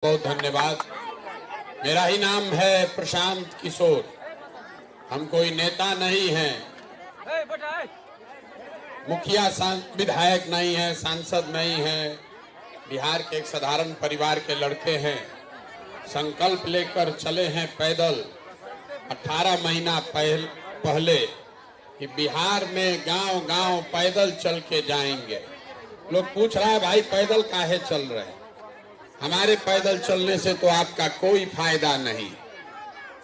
बहुत धन्यवाद। मेरा ही नाम है प्रशांत किशोर। हम कोई नेता नहीं हैं, मुखिया विधायक नहीं है, सांसद नहीं है। बिहार के एक साधारण परिवार के लड़के हैं। संकल्प लेकर चले हैं पैदल 18 महीना पहले कि बिहार में गांव-गांव पैदल चल के जाएंगे। लोग पूछ रहा है भाई पैदल काहे चल रहे हैं? हमारे पैदल चलने से तो आपका कोई फायदा नहीं,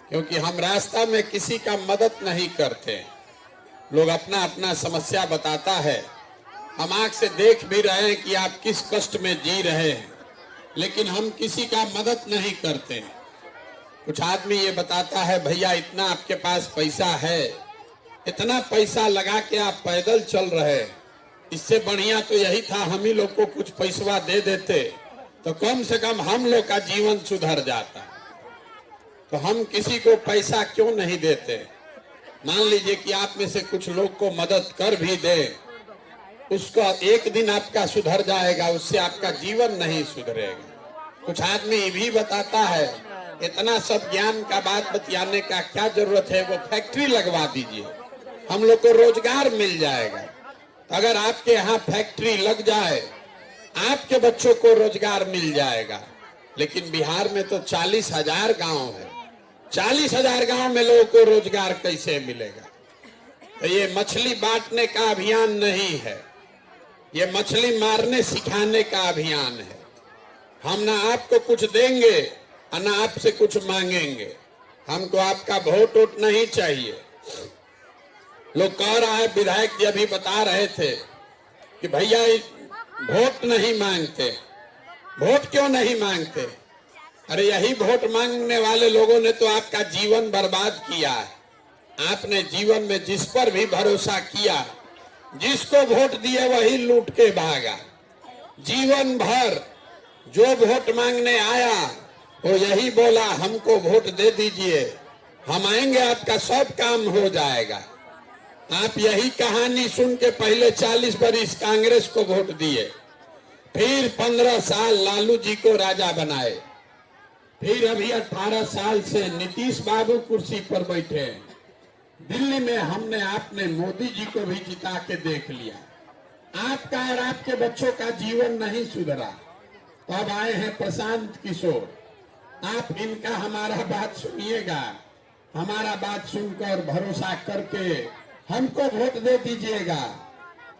क्योंकि हम रास्ता में किसी का मदद नहीं करते। लोग अपना अपना समस्या बताता है, हम आंख से देख भी रहे हैं कि आप किस कष्ट में जी रहे हैं, लेकिन हम किसी का मदद नहीं करते। कुछ आदमी ये बताता है भैया इतना आपके पास पैसा है, इतना पैसा लगा के आप पैदल चल रहे, इससे बढ़िया तो यही था हम ही लोग को कुछ पैसा दे देते तो कम से कम हम लोग का जीवन सुधर जाता। तो हम किसी को पैसा क्यों नहीं देते? मान लीजिए कि आप में से कुछ लोग को मदद कर भी दे, उसका एक दिन आपका सुधर जाएगा, उससे आपका जीवन नहीं सुधरेगा। कुछ आदमी ये भी बताता है इतना सब ज्ञान का बात बतियाने का क्या जरूरत है, वो फैक्ट्री लगवा दीजिए, हम लोग को रोजगार मिल जाएगा। अगर आपके यहाँ फैक्ट्री लग जाए, आपके बच्चों को रोजगार मिल जाएगा। लेकिन बिहार में तो 40,000 गांव है, 40,000 गांव में लोगों को रोजगार कैसे मिलेगा? तो ये मछली बांटने का अभियान नहीं है, ये मछली मारने सिखाने का अभियान है। हम ना आपको कुछ देंगे और ना आपसे कुछ मांगेंगे। हमको आपका वोट नहीं चाहिए। लोग कह रहा है, विधायक जी अभी बता रहे थे कि भैया वोट नहीं मांगते। वोट क्यों नहीं मांगते? अरे यही वोट मांगने वाले लोगों ने तो आपका जीवन बर्बाद किया है। आपने जीवन में जिस पर भी भरोसा किया, जिसको वोट दिए वही लूट के भागा। जीवन भर जो वोट मांगने आया वो यही बोला हमको वोट दे दीजिए, हम आएंगे आपका सब काम हो जाएगा। आप यही कहानी सुन के पहले 40 बरिस कांग्रेस को वोट दिए, फिर 15 साल लालू जी को राजा बनाए, फिर अभी 18 साल से नीतीश बाबू कुर्सी पर बैठे। दिल्ली में हमने आपने मोदी जी को भी जिता के देख लिया। आपका और आपके बच्चों का जीवन नहीं सुधरा। तो अब आए हैं प्रशांत किशोर, आप इनका हमारा बात सुनिएगा, हमारा बात सुनकर भरोसा करके हमको वोट दे दीजिएगा।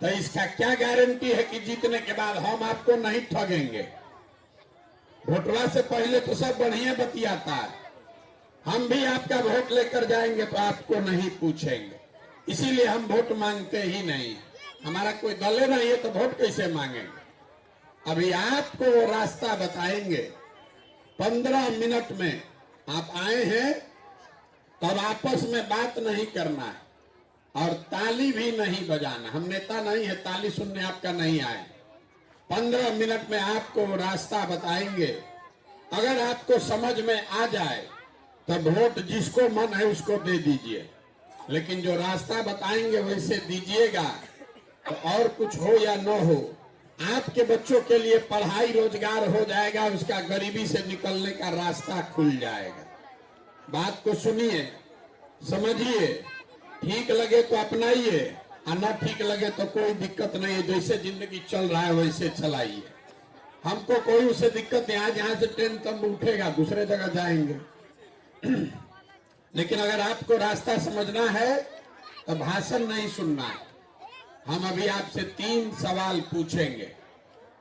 तो इसका क्या गारंटी है कि जीतने के बाद हम आपको नहीं ठगेंगे? वोटवा से पहले तो सब बढ़िया बतियाता है, हम भी आपका वोट लेकर जाएंगे तो आपको नहीं पूछेंगे, इसीलिए हम वोट मांगते ही नहीं। हमारा कोई दल नहीं है तो वोट कैसे मांगेंगे? अभी आपको वो रास्ता बताएंगे। 15 मिनट में आप आए हैं, तब आपस में बात नहीं करना है और ताली भी नहीं बजाना। हम नेता नहीं है, ताली सुनने आपका नहीं आए। 15 मिनट में आपको रास्ता बताएंगे। अगर आपको समझ में आ जाए तब वोट जिसको मन है उसको दे दीजिए, लेकिन जो रास्ता बताएंगे वैसे दीजिएगा। तो और कुछ हो या न हो, आपके बच्चों के लिए पढ़ाई रोजगार हो जाएगा, उसका गरीबी से निकलने का रास्ता खुल जाएगा। बात को सुनिए, समझिए, ठीक लगे तो अपनाइए और न ठीक लगे तो कोई दिक्कत नहीं है। जैसे जिंदगी चल रहा है वैसे चलाइए। हमको कोई उससे दिक्कत नहीं। आज यहाँ से ट्रेन कम उठेगा, दूसरे जगह जाएंगे। लेकिन अगर आपको रास्ता समझना है तो भाषण नहीं सुनना है। हम अभी आपसे 3 सवाल पूछेंगे,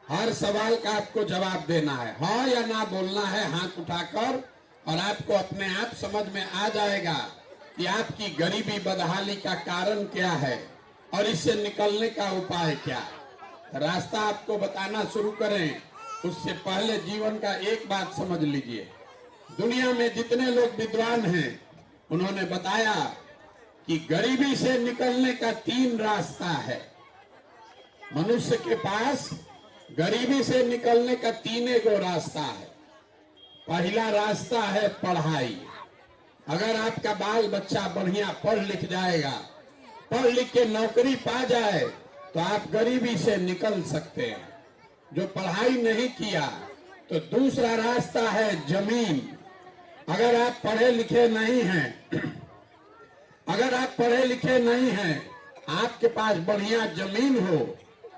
हर सवाल का आपको जवाब देना है, हाँ या ना बोलना है हाथ उठाकर, और आपको अपने आप समझ में आ जाएगा कि आपकी गरीबी बदहाली का कारण क्या है और इससे निकलने का उपाय क्या है। रास्ता आपको बताना शुरू करें उससे पहले जीवन का एक बात समझ लीजिए। दुनिया में जितने लोग विद्वान हैं उन्होंने बताया कि गरीबी से निकलने का 3 रास्ता है। मनुष्य के पास गरीबी से निकलने का 3 गो रास्ता है। पहला रास्ता है पढ़ाई। अगर आपका बाल बच्चा बढ़िया पढ़ लिख जाएगा, पढ़ लिख के नौकरी पा जाए तो आप गरीबी से निकल सकते हैं। जो पढ़ाई नहीं किया तो दूसरा रास्ता है जमीन। अगर आप पढ़े लिखे नहीं हैं, अगर आप पढ़े लिखे नहीं हैं, आपके पास बढ़िया जमीन हो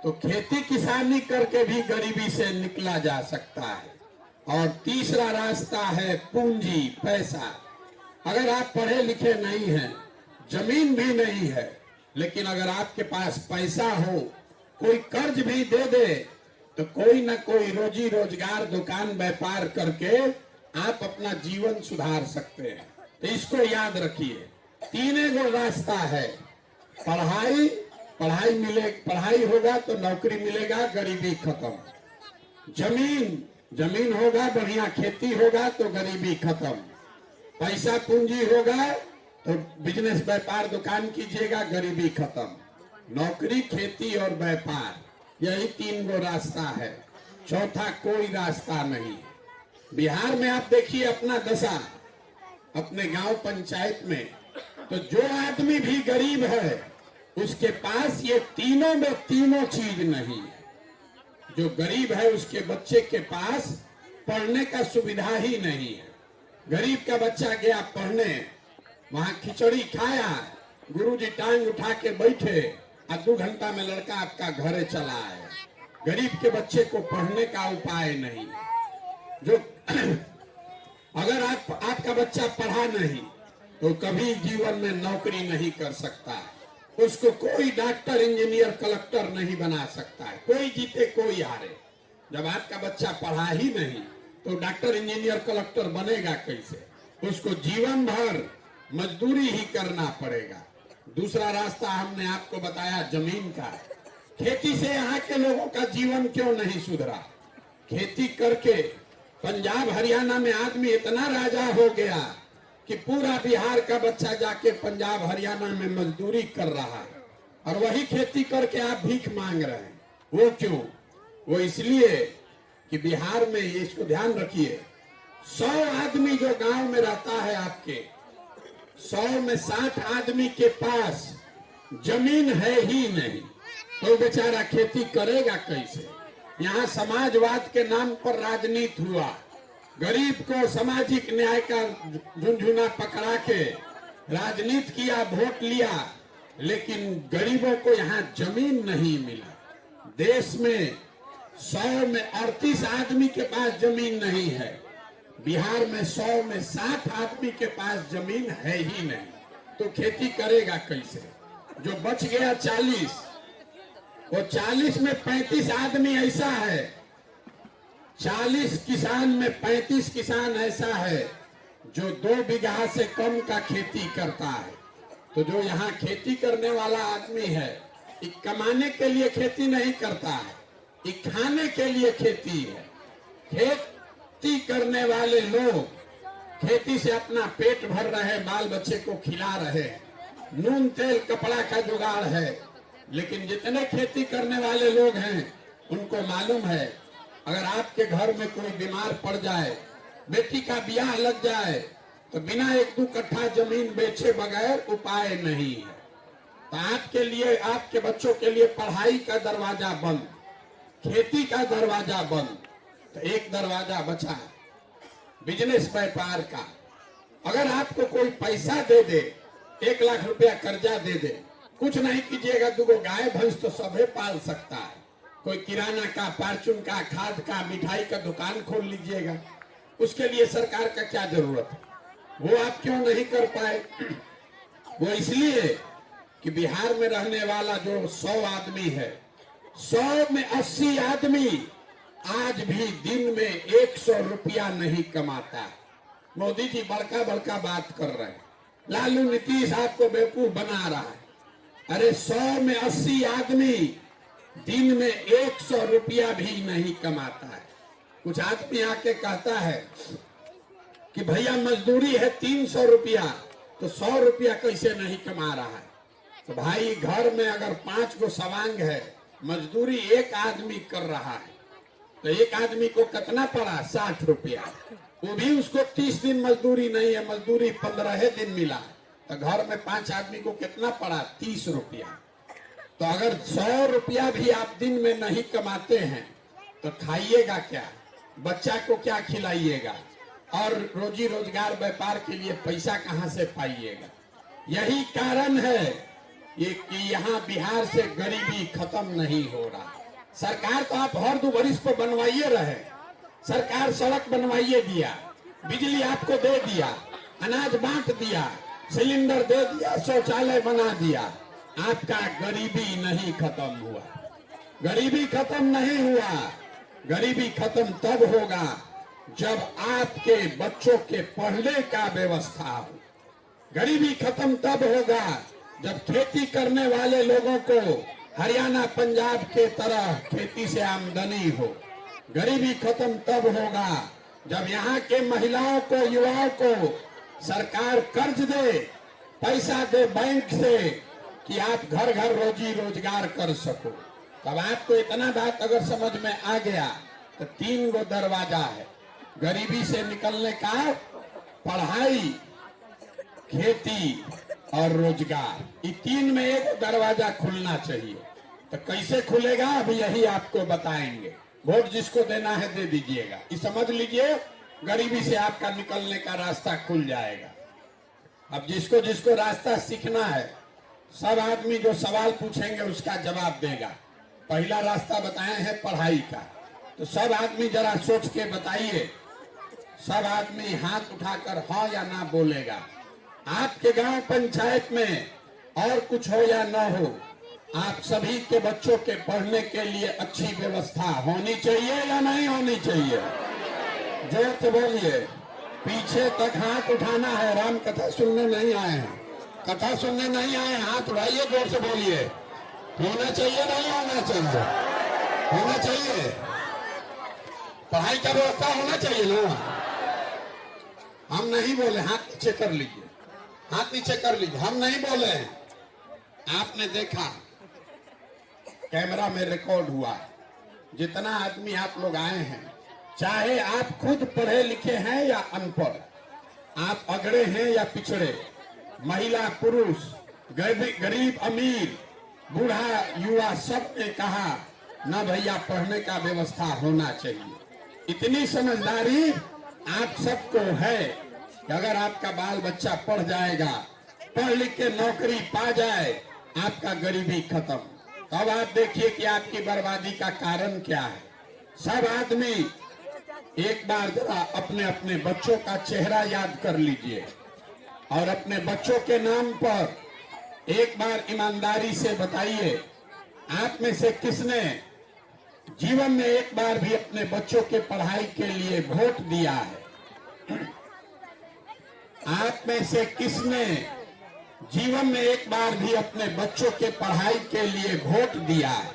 तो खेती किसानी करके भी गरीबी से निकला जा सकता है। और तीसरा रास्ता है पूंजी, पैसा। अगर आप पढ़े लिखे नहीं हैं, जमीन भी नहीं है, लेकिन अगर आपके पास पैसा हो, कोई कर्ज भी दे दे तो कोई ना कोई रोजी रोजगार, दुकान व्यापार करके आप अपना जीवन सुधार सकते हैं। तो इसको याद रखिए, तीन गो रास्ता है। पढ़ाई, पढ़ाई होगा तो नौकरी मिलेगा, गरीबी खत्म। जमीन होगा, बढ़िया खेती होगा तो गरीबी खत्म। पैसा पूंजी होगा तो बिजनेस व्यापार दुकान कीजिएगा, गरीबी खत्म। नौकरी, खेती और व्यापार, यही तीन गो रास्ता है, चौथा कोई रास्ता नहीं। बिहार में आप देखिए अपना दशा, अपने गांव पंचायत में, तो जो आदमी भी गरीब है उसके पास ये तीनों में तीनों चीज नहीं है। जो गरीब है उसके बच्चे के पास पढ़ने का सुविधा ही नहीं है। गरीब का बच्चा गया पढ़ने, वहां खिचड़ी खाया, गुरुजी टांग उठा के बैठे और 2 घंटा में लड़का आपका घरे चला आया। गरीब के बच्चे को पढ़ने का उपाय नहीं। जो अगर आपका बच्चा पढ़ा नहीं तो कभी जीवन में नौकरी नहीं कर सकता है। उसको कोई डॉक्टर, इंजीनियर, कलेक्टर नहीं बना सकता है। कोई जीते कोई हारे। जब आपका बच्चा पढ़ा ही नहीं तो डॉक्टर, इंजीनियर, कलेक्टर बनेगा कैसे? उसको जीवन भर मजदूरी ही करना पड़ेगा। दूसरा रास्ता हमने आपको बताया जमीन का। खेती से यहाँ के लोगों का जीवन क्यों नहीं सुधरा? खेती करके पंजाब हरियाणा में आदमी इतना राजा हो गया कि पूरा बिहार का बच्चा जाके पंजाब हरियाणा में मजदूरी कर रहा है, और वही खेती करके आप भीख मांग रहे हैं। वो क्यों? वो इसलिए कि बिहार में, इसको ध्यान रखिए, 100 आदमी जो गांव में रहता है आपके, 100 में 60 आदमी के पास जमीन है ही नहीं, तो बेचारा खेती करेगा कैसे? यहाँ समाजवाद के नाम पर राजनीति हुआ, गरीब को सामाजिक न्याय का झुनझुना पकड़ा के राजनीति किया, वोट लिया, लेकिन गरीबों को यहाँ जमीन नहीं मिला। देश में 100 में 38 आदमी के पास जमीन नहीं है, बिहार में 100 में 60 आदमी के पास जमीन है ही नहीं, तो खेती करेगा कैसे? जो बच गया 40, वो 40 में 35 आदमी ऐसा है, 40 किसान में 35 किसान ऐसा है जो 2 बीघा से कम का खेती करता है। तो जो यहाँ खेती करने वाला आदमी है, ये कमाने के लिए खेती नहीं करता है, ये खाने के लिए खेती है। खेती करने वाले लोग खेती से अपना पेट भर रहे, बाल बच्चे को खिला रहे, नून तेल कपड़ा का जुगाड़ है। लेकिन जितने खेती करने वाले लोग हैं उनको मालूम है, अगर आपके घर में कोई बीमार पड़ जाए, बेटी का ब्याह लग जाए, तो बिना 1-2 कट्ठा जमीन बेचे बगैर उपाय नहीं है। तो आपके लिए, आपके बच्चों के लिए पढ़ाई का दरवाजा बंद, खेती का दरवाजा बंद, तो एक दरवाजा बचा, बिजनेस व्यापार का। अगर आपको कोई पैसा दे दे, 1 लाख रुपया कर्जा दे दे, कुछ नहीं कीजिएगा, 2 गाय भैंस तो सभी पाल सकता है। कोई किराना का, फार्चून का, खाद का, मिठाई का दुकान खोल लीजिएगा, उसके लिए सरकार का क्या जरूरत है? वो आप क्यों नहीं कर पाए? वो इसलिए कि बिहार में रहने वाला जो 100 आदमी है, 100 में 80 आदमी आज भी दिन में 100 रुपया नहीं कमाता। मोदी जी बड़का बड़का बात कर रहे हैं, लालू नीतीश आपको बेवकूफ बना रहा है। अरे 100 में 80 आदमी दिन में 100 रुपया भी नहीं कमाता है। कुछ आदमी आके कहता है कि भैया मजदूरी है 300 रुपया, तो 100 रुपया कैसे नहीं कमा रहा है? तो भाई घर में अगर 5 गो सवांग है, मजदूरी एक आदमी कर रहा है, तो एक आदमी को कितना पड़ा? 60 रुपया। वो भी उसको 30 दिन मजदूरी नहीं है, मजदूरी 15 दिन मिला, तो घर में 5 आदमी को कितना पड़ा? 30 रुपया। तो अगर 100 रुपया भी आप दिन में नहीं कमाते हैं तो खाइएगा क्या? बच्चा को क्या खिलाइएगा, और रोजी रोजगार व्यापार के लिए पैसा कहां से पाइएगा। यही कारण है ये कि यहाँ बिहार से गरीबी खत्म नहीं हो रहा। सरकार तो आप हर 2 वर्ष पर बनवाइए रहे, सरकार सड़क बनवाइए दिया, बिजली आपको दे दिया, अनाज बांट दिया, सिलेंडर दे दिया, शौचालय बना दिया। आपका गरीबी नहीं खत्म हुआ। गरीबी खत्म नहीं हुआ। गरीबी खत्म तब होगा जब आपके बच्चों के पढ़ने का व्यवस्था हो। गरीबी खत्म तब होगा जब खेती करने वाले लोगों को हरियाणा पंजाब के तरह खेती से आमदनी हो। गरीबी खत्म तब होगा जब यहाँ के महिलाओं को, युवाओं को सरकार कर्ज दे, पैसा दे बैंक से कि आप घर घर रोजी रोजगार कर सको। तब आपको इतना बात अगर समझ में आ गया तो 3 गो दरवाजा है गरीबी से निकलने का: पढ़ाई, खेती और रोजगार। ये 3 में एक दरवाजा खुलना चाहिए। तो कैसे खुलेगा अभी यही आपको बताएंगे। वोट जिसको देना है दे दीजिएगा। ये समझ लीजिए गरीबी से आपका निकलने का रास्ता खुल जाएगा। अब जिसको जिसको रास्ता सीखना है, सब आदमी जो सवाल पूछेंगे उसका जवाब देगा। पहला रास्ता बताए हैं पढ़ाई का, तो सब आदमी जरा सोच के बताइए। सब आदमी हाथ उठाकर हाँ या ना बोलेगा। आपके गांव पंचायत में और कुछ हो या ना हो, आप सभी के बच्चों के पढ़ने के लिए अच्छी व्यवस्था होनी चाहिए या नहीं होनी चाहिए? जोर से बोलिए। पीछे तक हाथ उठाना है। राम कथा सुनने नहीं आए हैं, कथा सुनने नहीं आए हैं, हाथ उठाइए, जोर से बोलिए। होना चाहिए नहीं होना चाहिए? होना चाहिए। पढ़ाई का व्यवस्था होना चाहिए ना। हम नहीं बोले, हाथ नीचे कर लीजिए, हाथ नीचे कर लीजिए। हम नहीं बोले। आपने देखा कैमरा में रिकॉर्ड हुआ, जितना आदमी आप लोग आए हैं, चाहे आप खुद पढ़े लिखे हैं या अनपढ़, आप अगड़े हैं या पिछड़े, महिला पुरुष, गरीब अमीर, बूढ़ा युवा, सब ने कहा ना भैया पढ़ने का व्यवस्था होना चाहिए। इतनी समझदारी आप सबको है कि अगर आपका बाल बच्चा पढ़ जाएगा, पढ़ लिख के नौकरी पा जाए, आपका गरीबी खत्म। अब आप देखिए कि आपकी बर्बादी का कारण क्या है। सब आदमी एक बार जरा अपने अपने बच्चों का चेहरा याद कर लीजिए और अपने बच्चों के नाम पर एक बार ईमानदारी से बताइए, आप में से किसने जीवन में एक बार भी अपने बच्चों के पढ़ाई के लिए वोट दिया है? आप में से किसने जीवन में एक बार भी अपने बच्चों के पढ़ाई के लिए वोट दिया है?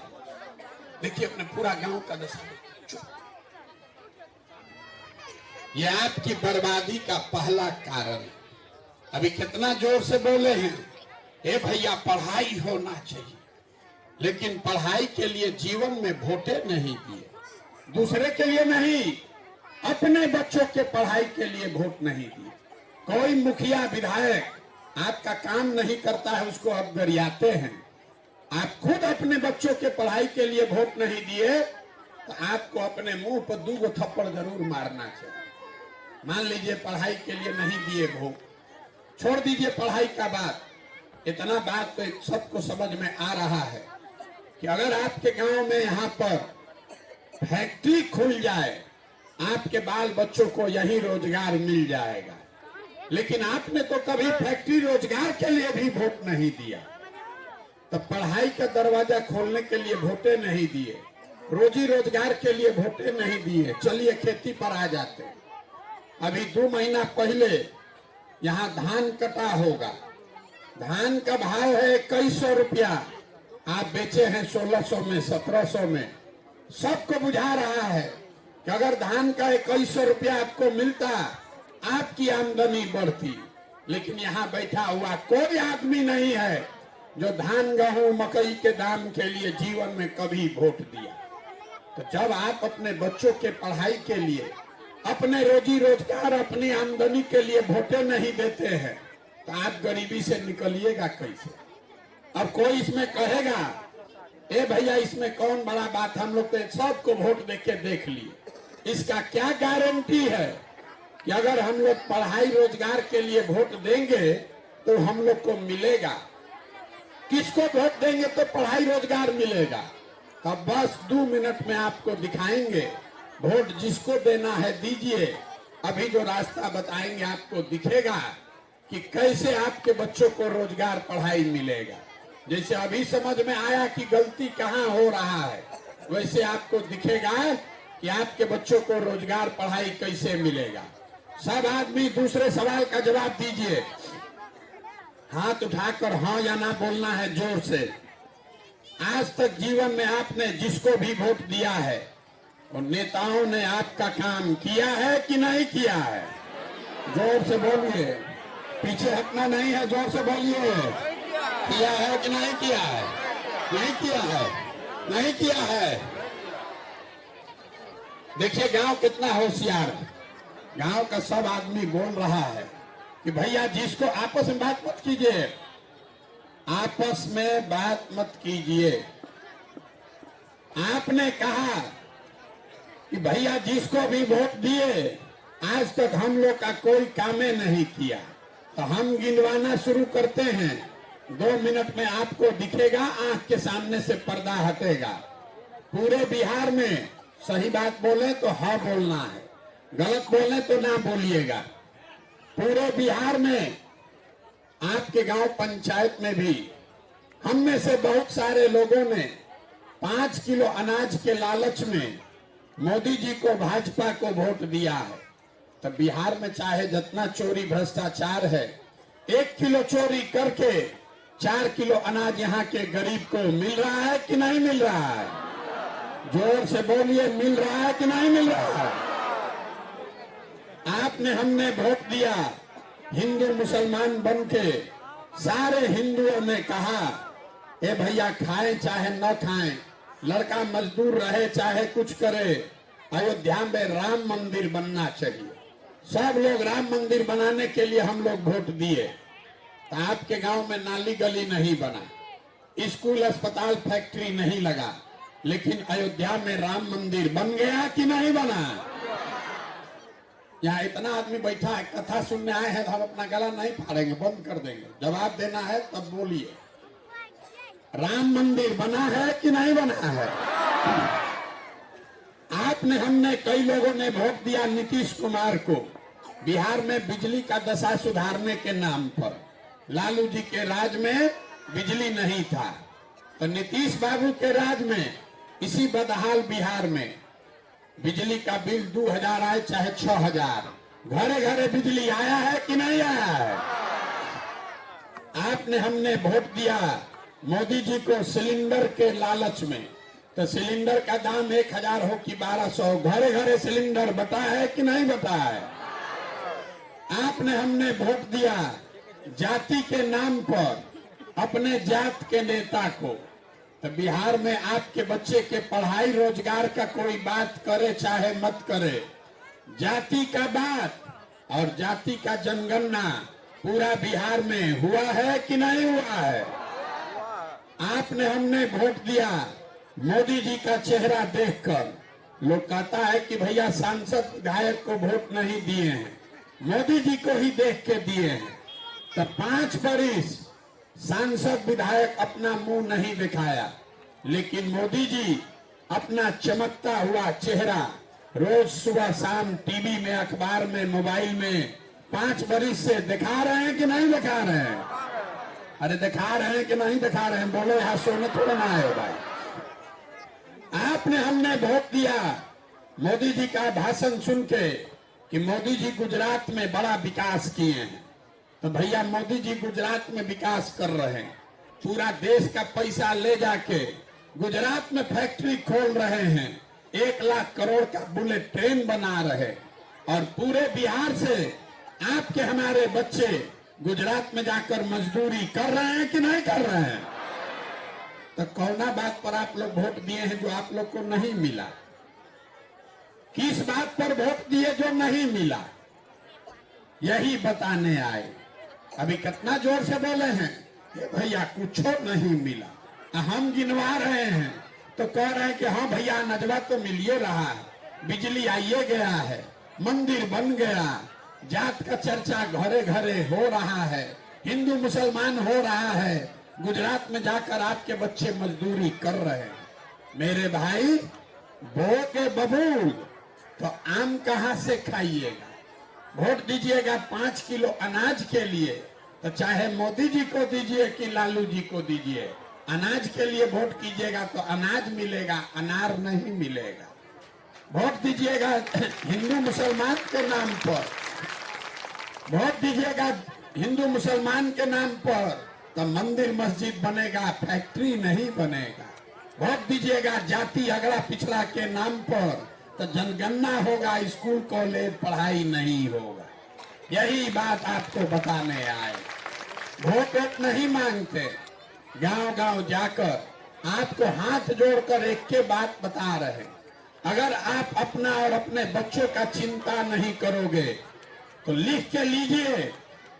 देखिए अपने पूरा गांव का दशा। यह आपकी बर्बादी का पहला कारण। अभी कितना जोर से बोले हैं, ए भैया पढ़ाई होना चाहिए, लेकिन पढ़ाई के लिए जीवन में वोटे नहीं दिए। दूसरे के लिए नहीं, अपने बच्चों के पढ़ाई के लिए वोट नहीं दिए। कोई मुखिया विधायक आपका काम नहीं करता है, उसको आप गरियाते हैं। आप खुद अपने बच्चों के पढ़ाई के लिए वोट नहीं दिए तो आपको अपने मुंह पर 2 थप्पड़ जरूर मारना चाहिए। मान लीजिए पढ़ाई के लिए नहीं दिए वोट, छोड़ दीजिए पढ़ाई का बात। इतना बात तो सबको समझ में आ रहा है कि अगर आपके गांव में यहाँ पर फैक्ट्री खुल जाए, आपके बाल बच्चों को यही रोजगार मिल जाएगा। लेकिन आपने तो कभी फैक्ट्री रोजगार के लिए भी वोट नहीं दिया। तो पढ़ाई का दरवाजा खोलने के लिए वोटे नहीं दिए, रोजी रोजगार के लिए वोटे नहीं दिए। चलिए खेती पर आ जाते। अभी 2 महीना पहले यहाँ धान कटा होगा। धान का भाव है 2100 रुपया, आप बेचे हैं 1600 में, 1700 में। सबको बुझा रहा है कि अगर धान का 2100 रुपया आपको मिलता, आपकी आमदनी बढ़ती। लेकिन यहाँ बैठा हुआ कोई आदमी नहीं है जो धान, गेहूं, मकई के दाम के लिए जीवन में कभी वोट दिया। तो जब आप अपने बच्चों के पढ़ाई के लिए, अपने रोजी रोजगार, अपनी आमदनी के लिए वोटे नहीं देते हैं, तो आप गरीबी से निकलिएगा कैसे? अब कोई इसमें कहेगा, ए भैया इसमें कौन बड़ा बात, हम लोग तो सबको वोट देके देख लिए। इसका क्या गारंटी है कि अगर हम लोग पढ़ाई रोजगार के लिए वोट देंगे तो हम लोग को मिलेगा? किसको वोट देंगे तो पढ़ाई रोजगार मिलेगा? अब बस 2 मिनट में आपको दिखाएंगे। वोट जिसको देना है दीजिए। अभी जो रास्ता बताएंगे आपको दिखेगा कि कैसे आपके बच्चों को रोजगार पढ़ाई मिलेगा। जैसे अभी समझ में आया कि गलती कहाँ हो रहा है, वैसे आपको दिखेगा कि आपके बच्चों को रोजगार पढ़ाई कैसे मिलेगा। सब आदमी दूसरे सवाल का जवाब दीजिए। हाथ उठाकर हाँ या ना बोलना है जोर से। आज तक जीवन में आपने जिसको भी वोट दिया है उन नेताओं ने आपका काम किया है कि नहीं किया है? जोर से बोलिए, पीछे हटना नहीं है, जोर से बोलिए। किया है कि नहीं किया है? नहीं किया है, नहीं किया है। देखिए गांव कितना होशियार है। गांव का सब आदमी बोल रहा है कि भैया जिसको, आपस में बात मत कीजिए, आपस में बात मत कीजिए। आपने कहा कि भैया जिसको भी वोट दिए आज तक हम लोग का कोई कामे नहीं किया, तो हम गिनवाना शुरू करते हैं। 2 मिनट में आपको दिखेगा, आंख के सामने से पर्दा हटेगा। पूरे बिहार में सही बात बोले तो हाँ बोलना है, गलत बोले तो ना बोलिएगा। पूरे बिहार में आपके गांव पंचायत में भी हम में से बहुत सारे लोगों ने 5 किलो अनाज के लालच में मोदी जी को, भाजपा को वोट दिया है। तो बिहार में चाहे जितना चोरी भ्रष्टाचार है, 1 किलो चोरी करके 4 किलो अनाज यहाँ के गरीब को मिल रहा है कि नहीं मिल रहा है? जोर से बोलिए, मिल रहा है कि नहीं मिल रहा है? आपने, हमने वोट दिया हिंदू मुसलमान बन के। सारे हिंदुओं ने कहा ए भैया खाएं चाहे न खाएं, लड़का मजदूर रहे चाहे कुछ करे, अयोध्या में राम मंदिर बनना चाहिए। सब लोग राम मंदिर बनाने के लिए हम लोग वोट दिए। तो आपके गांव में नाली गली नहीं बना, स्कूल अस्पताल फैक्ट्री नहीं लगा, लेकिन अयोध्या में राम मंदिर बन गया कि नहीं बना? यहाँ इतना आदमी बैठा है, कथा सुनने आए हैं, तो हम अपना गला नहीं फाड़ेंगे, बंद कर देंगे। जवाब देना है तब बोलिए। राम मंदिर बना है कि नहीं बना है? आपने, हमने, कई लोगों ने वोट दिया नीतीश कुमार को। बिहार में बिजली का दशा सुधारने के नाम पर, लालू जी के राज में बिजली नहीं था, तो नीतीश बाबू के राज में इसी बदहाल बिहार में बिजली का बिल 2000 आए चाहे 6000, घरे घरे बिजली आया है कि नहीं आया है? आपने, हमने वोट दिया मोदी जी को सिलेंडर के लालच में, तो सिलेंडर का दाम 1000 हो कि 1200, घरे घरे सिलेंडर बटा है कि नहीं बटा है? आपने, हमने वोट दिया जाति के नाम पर अपने जात के नेता को। तो बिहार में आपके बच्चे के पढ़ाई रोजगार का कोई बात करे चाहे मत करे, जाति का बात और जाति का जनगणना पूरा बिहार में हुआ है कि नहीं हुआ है? आपने, हमने वोट दिया मोदी जी का चेहरा देखकर। लोग कहता है कि भैया सांसद विधायक को वोट नहीं दिए हैं, मोदी जी को ही देख के दिए हैं। तो 5 बरिस सांसद विधायक अपना मुंह नहीं दिखाया, लेकिन मोदी जी अपना चमकता हुआ चेहरा रोज सुबह शाम टीवी में, अखबार में, मोबाइल में 5 बरिस से दिखा रहे हैं कि नहीं दिखा रहे हैं? अरे दिखा रहे हैं कि नहीं दिखा रहे हैं? बोलो, यहाँ सोने थोड़ा ना है भाई। आपने, हमने वोट दिया मोदी जी का भाषण सुन के कि मोदी जी गुजरात में बड़ा विकास किए हैं। तो भैया मोदी जी गुजरात में विकास कर रहे हैं, पूरा देश का पैसा ले जाके गुजरात में फैक्ट्री खोल रहे हैं, 1 लाख करोड़ का बुलेट ट्रेन बना रहे, और पूरे बिहार से आपके, हमारे बच्चे गुजरात में जाकर मजदूरी कर रहे हैं कि नहीं कर रहे हैं? तो कौना बात पर आप लोग वोट दिए हैं जो आप लोग को नहीं मिला? किस बात पर वोट दिए जो नहीं मिला, यही बताने आए। अभी कितना जोर से बोले हैं भैया कुछ नहीं मिला। हम गिनवा रहे हैं तो कह रहे हैं कि हाँ भैया नजवा तो मिलिए रहा है, बिजली आइए गया है, मंदिर बन गया, जात का चर्चा घरे घरे हो रहा है, हिंदू मुसलमान हो रहा है। गुजरात में जाकर आपके बच्चे मजदूरी कर रहे हैं। मेरे भाई, बो के बबूल तो आम कहां से खाइएगा? वोट दीजिएगा 5 किलो अनाज के लिए, तो चाहे मोदी जी को दीजिए कि लालू जी को दीजिए, अनाज के लिए वोट कीजिएगा तो अनाज मिलेगा, अनार नहीं मिलेगा। वोट दीजिएगा हिंदू मुसलमान के नाम पर, वोट दीजिएगा हिंदू मुसलमान के नाम पर, तो मंदिर मस्जिद बनेगा, फैक्ट्री नहीं बनेगा। वोट दीजिएगा जाति अगड़ा पिछड़ा के नाम पर, तो जनगणना होगा, स्कूल कॉलेज पढ़ाई नहीं होगा। यही बात आपको बताने आए। वोट नहीं मांगते, गांव गांव जाकर आपको हाथ जोड़कर एक के बात बता रहे। अगर आप अपना और अपने बच्चों का चिंता नहीं करोगे तो लिख के लीजिए,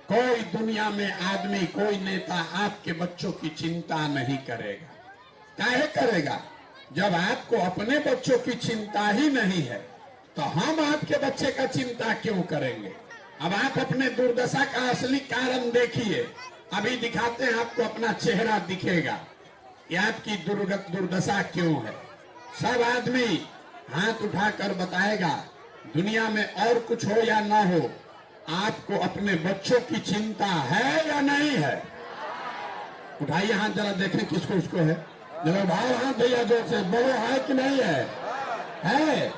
कोई दुनिया में आदमी, कोई नेता आपके बच्चों की चिंता नहीं करेगा। काहे करेगा? जब आपको अपने बच्चों की चिंता ही नहीं है तो हम आपके बच्चे का चिंता क्यों करेंगे? अब आप अपने दुर्दशा का असली कारण देखिए। अभी दिखाते हैं आपको, अपना चेहरा दिखेगा कि आपकी दुर्दशा क्यों है। सब आदमी हाथ उठाकर बताएगा, दुनिया में और कुछ हो या ना हो, आपको अपने बच्चों की चिंता है या नहीं है? उठाइए हाथ, जरा देखें किसको उसको है। जरा भाव हाथ भैया जोर से बोलो, है कि नहीं है? है।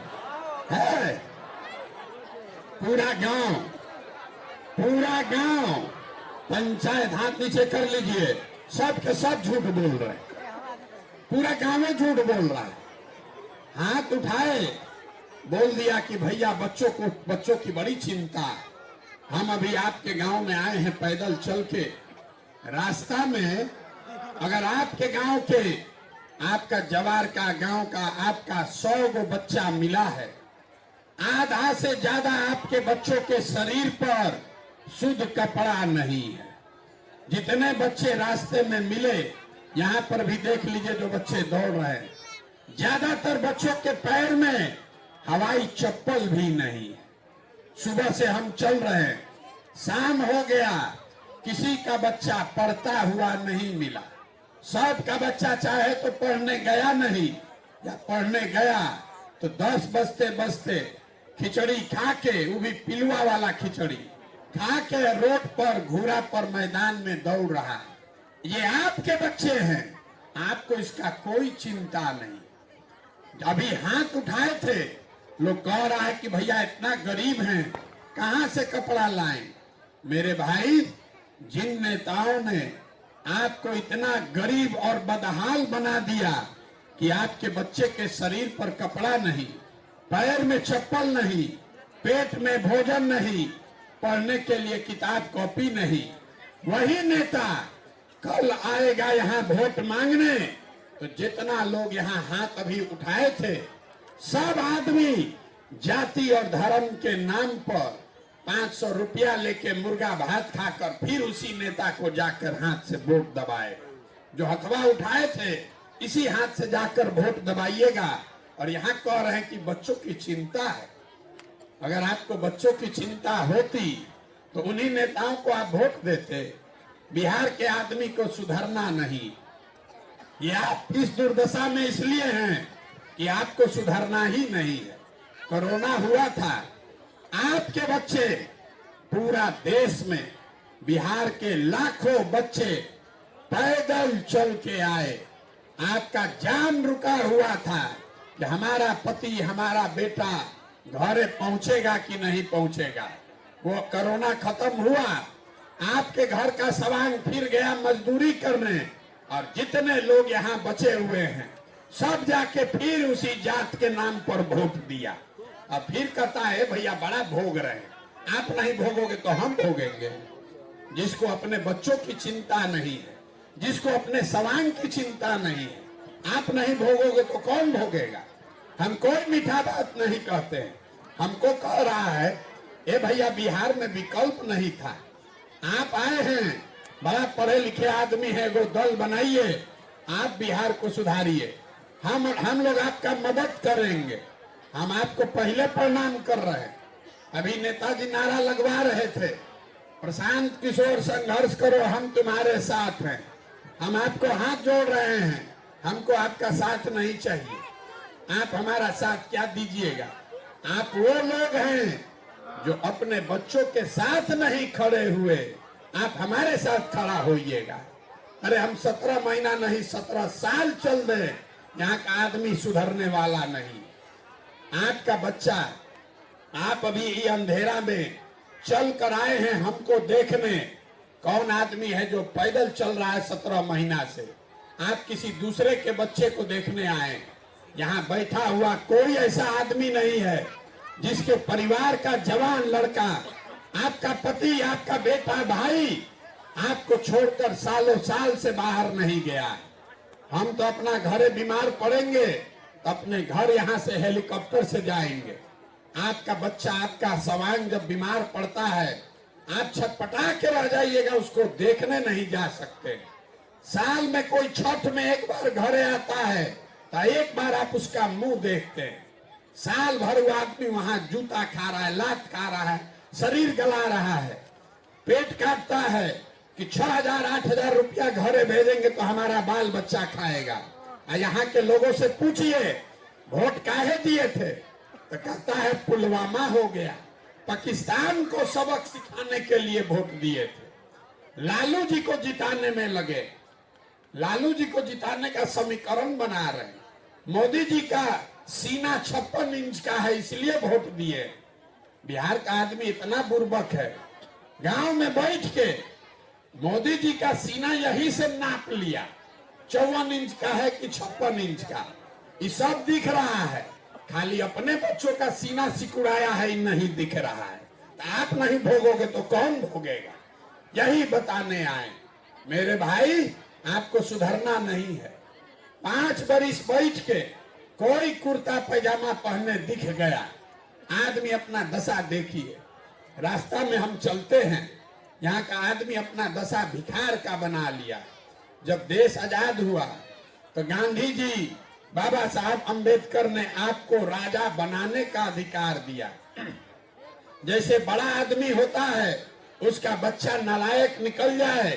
पूरा गांव पंचायत हाथ नीचे कर लीजिए, सब के सब झूठ बोल रहे हैं। पूरा गांव में झूठ बोल रहा है। हाथ उठाए, बोल दिया कि भैया बच्चों की बड़ी चिंता है। हम अभी आपके गांव में आए हैं पैदल चल के। रास्ता में अगर आपके गांव के, आपका जवार का गांव का आपका 100 गो बच्चा मिला है, आधा से ज्यादा आपके बच्चों के शरीर पर शुद्ध कपड़ा नहीं है। जितने बच्चे रास्ते में मिले, यहाँ पर भी देख लीजिए जो बच्चे दौड़ रहे हैं, ज्यादातर बच्चों के पैर में हवाई चप्पल भी नहीं है। सुबह से हम चल रहे हैं, शाम हो गया, किसी का बच्चा पढ़ता हुआ नहीं मिला। सब का बच्चा चाहे तो पढ़ने गया नहीं, या पढ़ने गया तो 10 बजते बजते खिचड़ी खा के, वो भी पिलुआ वाला खिचड़ी खा के रोड पर, घूरा पर मैदान में दौड़ रहा है। ये आपके बच्चे हैं, आपको इसका कोई चिंता नहीं। अभी हाथ उठाए थे, लोग कह रहा है कि भैया इतना गरीब हैं, कहां से कपड़ा लाएं? मेरे भाई, जिन नेताओं ने आपको इतना गरीब और बदहाल बना दिया कि आपके बच्चे के शरीर पर कपड़ा नहीं, पैर में चप्पल नहीं, पेट में भोजन नहीं, पढ़ने के लिए किताब कॉपी नहीं, वही नेता कल आएगा यहाँ वोट मांगने, तो जितना लोग यहाँ हाथ अभी उठाए थे, सब आदमी जाति और धर्म के नाम पर 500 रुपया लेके मुर्गा भात खाकर फिर उसी नेता को जाकर हाथ से वोट दबाए। जो हथवा उठाए थे, इसी हाथ से जाकर वोट दबाइएगा। और यहाँ कह रहे हैं कि बच्चों की चिंता है। अगर आपको बच्चों की चिंता होती तो उन्हीं नेताओं को आप वोट देते। बिहार के आदमी को सुधरना नहीं। ये आप इस दुर्दशा में इसलिए हैं कि आपको सुधरना ही नहीं है। कोरोना हुआ था, आपके बच्चे पूरा देश में, बिहार के लाखों बच्चे पैदल चल के आए। आपका जान रुका हुआ था कि हमारा पति, हमारा बेटा घरे पहुंचेगा कि नहीं पहुंचेगा। वो कोरोना खत्म हुआ, आपके घर का सवांग फिर गया मजदूरी करने, और जितने लोग यहाँ बचे हुए हैं सब जाके फिर उसी जात के नाम पर वोट दिया। अब फिर कहता है भैया बड़ा भोग रहे हैं, आप नहीं भोगोगे तो हम भोगेंगे। जिसको अपने बच्चों की चिंता नहीं है, जिसको अपने सवांग की चिंता नहीं है, आप नहीं भोगोगे तो कौन भोगेगा? हम कोई मीठा बात नहीं कहते हैं। हमको कह रहा है, ए भैया बिहार में विकल्प नहीं था, आप आए हैं, बड़ा पढ़े लिखे आदमी है, वो दल बनाइए, आप बिहार को सुधारिए, हम लोग आपका मदद करेंगे। हम आपको पहले प्रणाम कर रहे हैं। अभी नेताजी नारा लगवा रहे थे, प्रशांत किशोर संघर्ष करो हम तुम्हारे साथ हैं। हम आपको हाथ जोड़ रहे हैं, हमको आपका साथ नहीं चाहिए। आप हमारा साथ क्या दीजिएगा? आप वो लोग हैं जो अपने बच्चों के साथ नहीं खड़े हुए, आप हमारे साथ खड़ा होइएगा। अरे हम 17 महीना नहीं 17 साल चल दे, यहाँ का आदमी सुधरने वाला नहीं। आपका बच्चा, आप अभी ये अंधेरा में चल कर आए हैं हमको देखने। कौन आदमी है जो पैदल चल रहा है 17 महीना से? आप किसी दूसरे के बच्चे को देखने आए। यहाँ बैठा हुआ कोई ऐसा आदमी नहीं है जिसके परिवार का जवान लड़का, आपका पति, आपका बेटा, भाई आपको छोड़कर सालों साल से बाहर नहीं गया। हम तो अपना घरे बीमार पड़ेंगे तो अपने घर यहाँ से हेलीकॉप्टर से जाएंगे। आपका बच्चा, आपका सवांग जब बीमार पड़ता है, आप छटपटा के रह जाइएगा, उसको देखने नहीं जा सकते। साल में कोई छठ में एक बार घरे आता है तो एक बार आप उसका मुंह देखते हैं। साल भर वो आदमी वहां जूता खा रहा है, लात खा रहा है, शरीर गला रहा है, पेट काटता है कि 6,000 8,000 रुपया घरे भेजेंगे तो हमारा बाल बच्चा खाएगा। यहाँ के लोगों से पूछिए वोट काहे दिए थे, तो कहता है पुलवामा हो गया। पाकिस्तान को सबक सिखाने के लिए वोट दिए थे। लालू जी को जिताने में लगे, लालू जी को जिताने का समीकरण बना रहे। मोदी जी का सीना 56 इंच का है इसलिए वोट दिए। बिहार का आदमी इतना बुर्बक है, गांव में बैठ के मोदी जी का सीना यही से नाप लिया, 54 इंच का है कि 56 इंच का, ये सब दिख रहा है। खाली अपने बच्चों का सीना सिकुड़ाया है नहीं दिख रहा है। तो आप नहीं भोगोगे तो कौन भोगेगा? यही बताने आए मेरे भाई, आपको सुधरना नहीं है। 5 बरिस बैठ के कोई कुर्ता पैजामा पहने दिख गया, आदमी अपना दशा देखिए। रास्ता में हम चलते हैं, यहाँ का आदमी अपना दशा भिखार का बना लिया। जब देश आजाद हुआ तो गांधी जी, बाबा साहब अंबेडकर ने आपको राजा बनाने का अधिकार दिया। जैसे बड़ा आदमी होता है, उसका बच्चा नालायक निकल जाए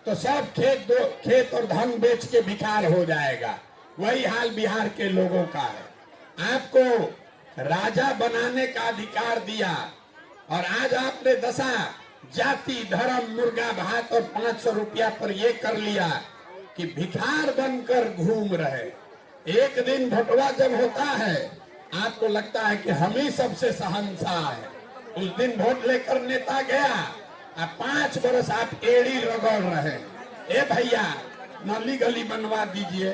तो सब खेत और धन बेच के भिखार हो जाएगा। वही हाल बिहार के लोगों का है। आपको राजा बनाने का अधिकार दिया और आज आपने दशा जाति, धर्म, मुर्गा भात और 500 रुपया पर ये कर लिया कि भिखार बनकर घूम रहे। एक दिन भटवा जब होता है, आपको लगता है कि हम ही सबसे शहंशाह है। उस दिन वोट लेकर नेता गया, 5 बरस आप एड़ी रगड़ रहे। ए भैया नाली गली बनवा दीजिए,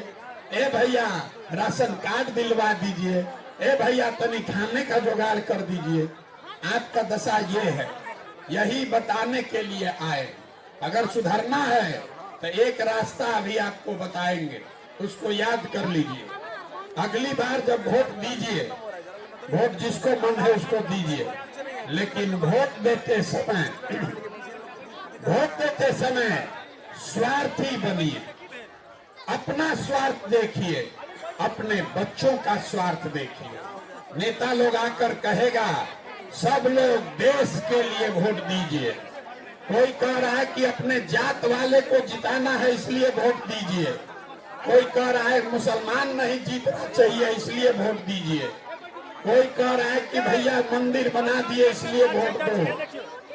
ए भैया राशन कार्ड दिलवा दीजिए, ए भैया तनी खाने का जुगाड़ कर दीजिए। आपका दशा ये है, यही बताने के लिए आए। अगर सुधरना है तो एक रास्ता अभी आपको बताएंगे, उसको याद कर लीजिए। अगली बार जब वोट दीजिए, वोट जिसको मन है उसको दीजिए, लेकिन वोट देते समय स्वार्थी बनिए। अपना स्वार्थ देखिए, अपने बच्चों का स्वार्थ देखिए। नेता लोग आकर कहेगा सब लोग देश के लिए वोट दीजिए। कोई कह रहा है कि अपने जात वाले को जिताना है इसलिए वोट दीजिए। कोई कह रहा है मुसलमान नहीं जीतना चाहिए इसलिए वोट दीजिए। कोई कह रहा है कि भैया मंदिर बना दिए इसलिए वोट दो।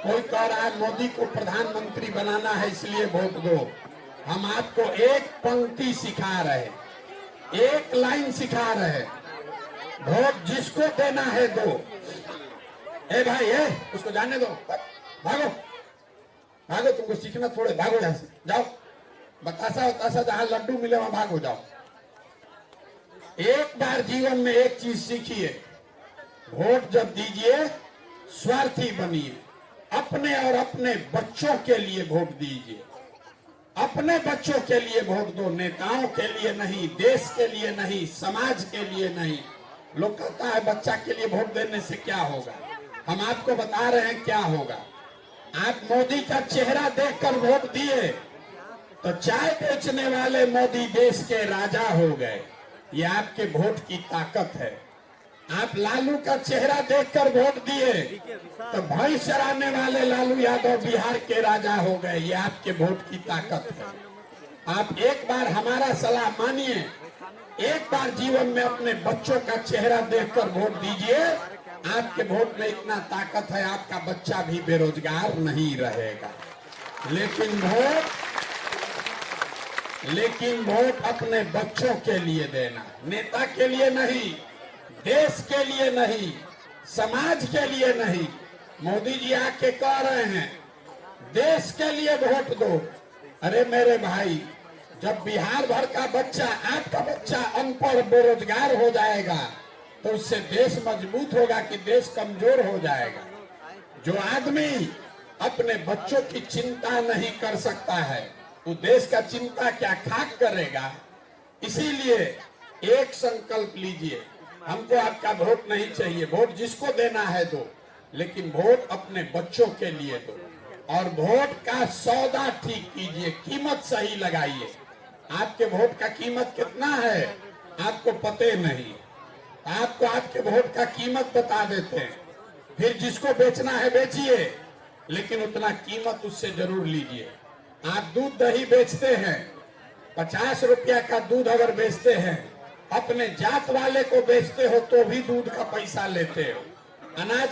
कोई कह रहा है मोदी को प्रधानमंत्री बनाना है इसलिए वोट दो। हम आपको एक पंक्ति सिखा रहे, एक लाइन सिखा रहे, वोट जिसको देना है दो। ए भाई उसको जाने दो, भागो भागो, तुमको सीखना थोड़े, भागो यहाँ से, जाओ। बतासा जहां लड्डू मिले वहां भागो जाओ। एक बार जीवन में एक चीज सीखिए, वोट जब दीजिए स्वार्थी बनिए। अपने और अपने बच्चों के लिए वोट दीजिए। अपने बच्चों के लिए वोट दो, नेताओं के लिए नहीं, देश के लिए नहीं, समाज के लिए नहीं। लोग कहता है बच्चा के लिए वोट देने से क्या होगा। हम आपको बता रहे हैं क्या होगा। आप मोदी का चेहरा देखकर वोट दिए तो चाय बेचने वाले मोदी देश के राजा हो गए। ये आपके वोट की ताकत है। आप लालू का चेहरा देखकर वोट दिए तो भैंस चराने वाले लालू यादव बिहार के राजा हो गए। ये आपके वोट की ताकत है। आप एक बार हमारा सलाह मानिए, एक बार जीवन में अपने बच्चों का चेहरा देखकर वोट दीजिए। आपके वोट में इतना ताकत है, आपका बच्चा भी बेरोजगार नहीं रहेगा। लेकिन वोट अपने बच्चों के लिए देना, नेता के लिए नहीं, देश के लिए नहीं, समाज के लिए नहीं। मोदी जी आके कह रहे हैं देश के लिए वोट दो। अरे मेरे भाई, जब बिहार भर का बच्चा, आपका बच्चा अनपढ़ बेरोजगार हो जाएगा तो उससे देश मजबूत होगा कि देश कमजोर हो जाएगा। जो आदमी अपने बच्चों की चिंता नहीं कर सकता है वो देश का चिंता क्या खाक करेगा। इसीलिए एक संकल्प लीजिए, हमको आपका वोट नहीं चाहिए, वोट जिसको देना है दो, लेकिन वोट अपने बच्चों के लिए दो। और वोट का सौदा ठीक कीजिए, कीमत सही लगाइए। आपके वोट का कीमत कितना है आपको पते नहीं, आपको आपके वोट का कीमत बता देते हैं। फिर जिसको बेचना है बेचिए, लेकिन उतना कीमत उससे जरूर लीजिए। आप दूध दही बेचते हैं, 50 रुपया का दूध अगर बेचते हैं, अपने जात वाले को बेचते हो तो भी दूध का पैसा लेते हो। अनाज